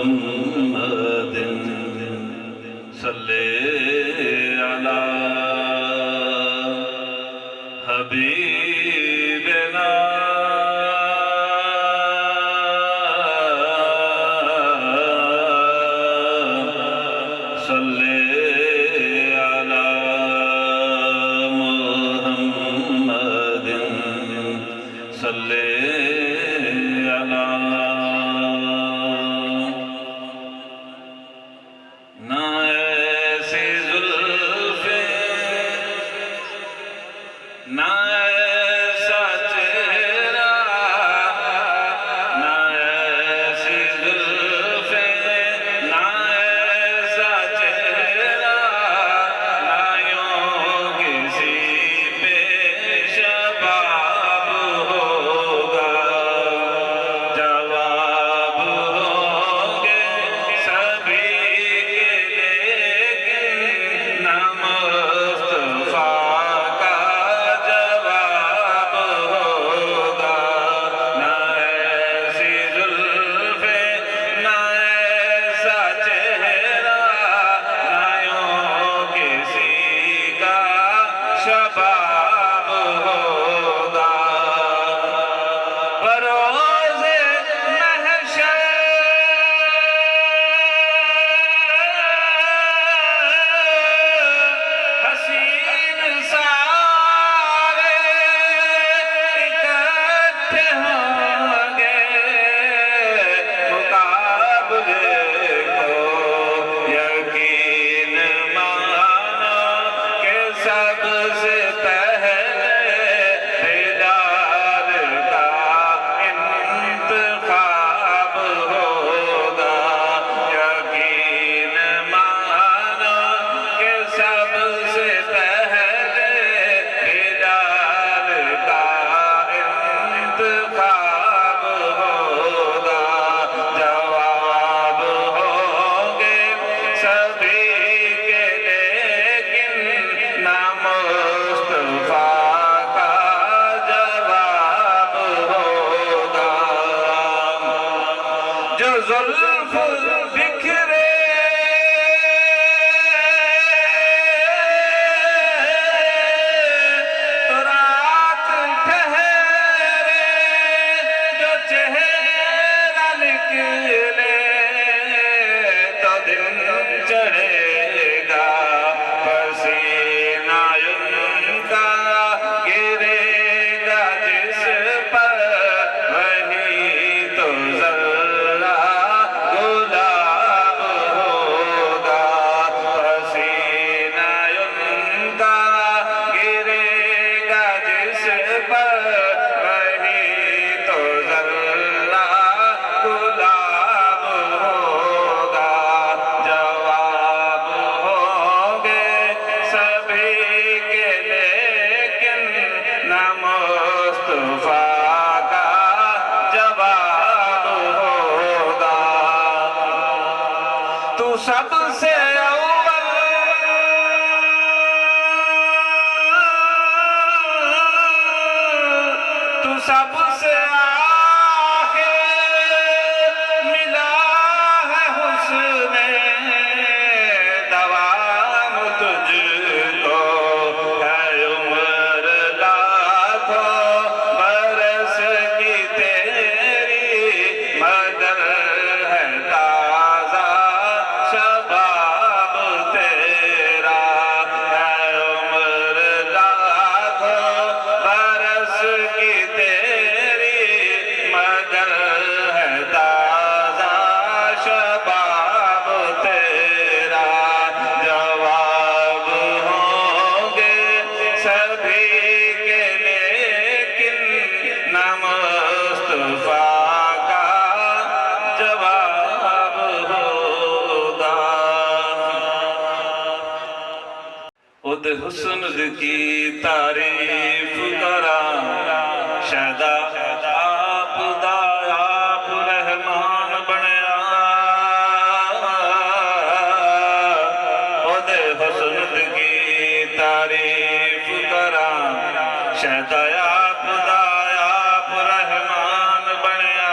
محمد صلی علی حبیبنا صلی علی محمد صلی علی نہ ایسی زلفیں نہ ایسا چہرہ نہ ایسی زلفیں نہ ایسا چہرہ نہ یوں کسی پہ شباب ہوگا جواب ہوں گے سبھی کے لیکن نہ مصطفیٰ کا جواب ہوگا نہ ایسی زلفیں نہ ایسا چہرہ نہ یوں کسی کا شباب ہوگا بروز محشر حسین سارے اکٹھے ہوں گے مقابلے کو یقین مانا کہ سب سے پہلے ہدایت کا انتخاب ہوگا یقین مانا کہ سب سے پہلے ہدایت کا انتخاب ہوگا جواب ہوں گے سبھی کے لیکن نہ مصطفیٰ کا جواب ہوگا جو زلف بکھرے تو رات ٹھہرے جو چہرہ نکلے تو دن چڑھے گا پسینہ ان کا گرے گا جس پر وہی تو ذرہ گلاب ہوگا پسینہ ان کا گرے گا جس پر وہی تو ذرہ گلاب ہوگا جواب ہوں گے سبھی کے لیکن نہ مصطفیٰ کا جواب ہوگا تو سب سے اول تو سب سے آخر ملا ہے حسن دوام تجھ کو ہے عمر لاکھوں برس کی تیری مگر ہے تازہ شباب تیرا ہے عمر لاکھوں برس کی تیری مگر ہے تازہ شباب تیرا جواب ہوں گے سبھی کے لیکن نہ مصطفیٰ کا جواب ہوگا خود حسن کی تعریف کراں شہدا آپ دا آپ رحمان بنیا خود حسن کی تعریف کراں شہدا آپ دا آپ رحمان بنیا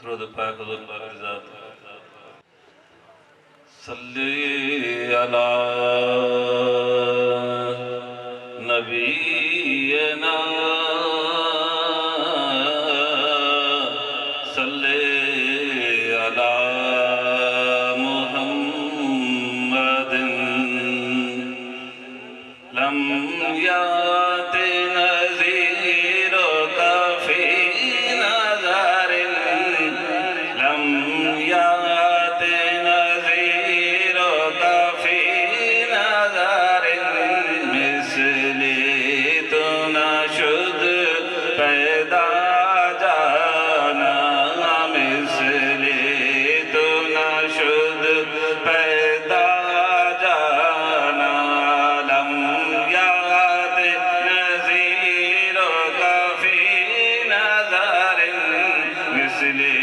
درود پاک حضور پاک کی ذات صلی علی نبینا صلی علی محمد لم یات نذیر کافی نظر لم یات نذیر کافی نظر مثلی تو نشد پیدا جانا مثلی تو نشد پیدا جانا لم یات نذیر کافی نظر مثلی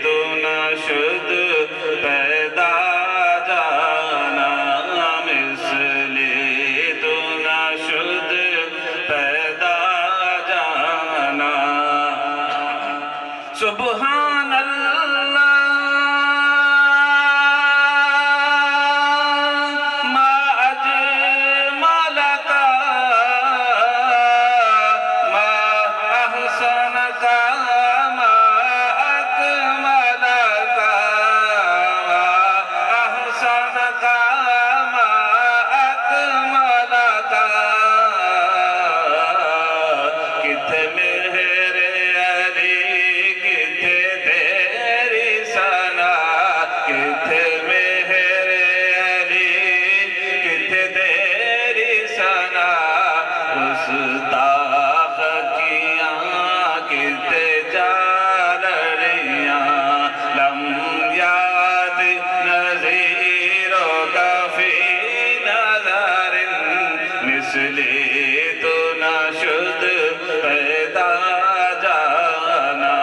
تو نشد پیدا جانا مثلی تو نشد پیدا جانا سبحان اللہ ما اجملک ما احسنک ما اکملک ما احسنک ما اکملک کتھے میرے علی کتھے تیری ثنا کتھے میرے علی کتھے تیری ثنا گستاخ کیاں کتھے جا لڑیاں لم یاد نذیر کافی نظر مثلی تو نشد پیدا جانا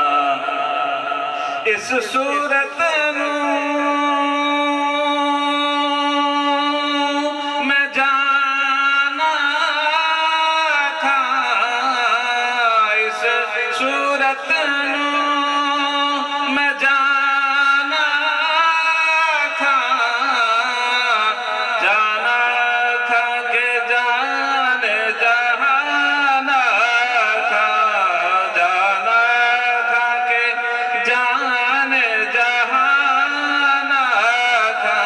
اس صورت میں جانا تھا اس صورت میں جانا تھا جانا تھا کہ جان جہانا تھا جانا تھا کہ جان جہانا تھا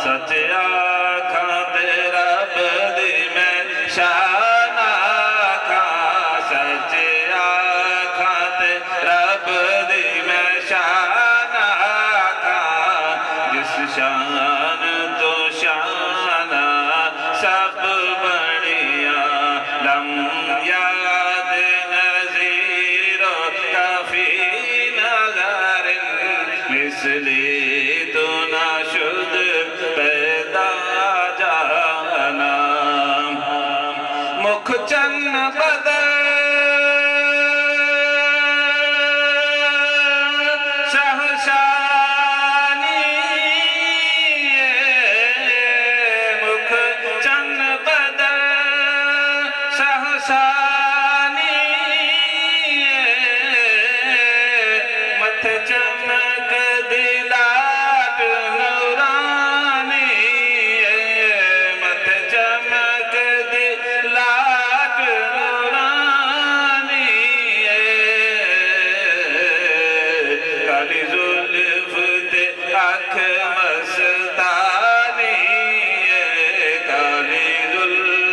سچ آکھاں تے رب دی میں شان آکھاں سچ آکھاں تے رب دی میں شان آکھاں جس شان تو شان سب بڑیاں لم یاد نذیر کافی نظر مثلی تو نشد پیدا جانا مکھ چن بدر شہشانی مکھ چن بدر شہشانی متھ چمک دلات نورانی متھ چمک دلات نورانی کالی زلف تے اکھ مستانی کالی زلف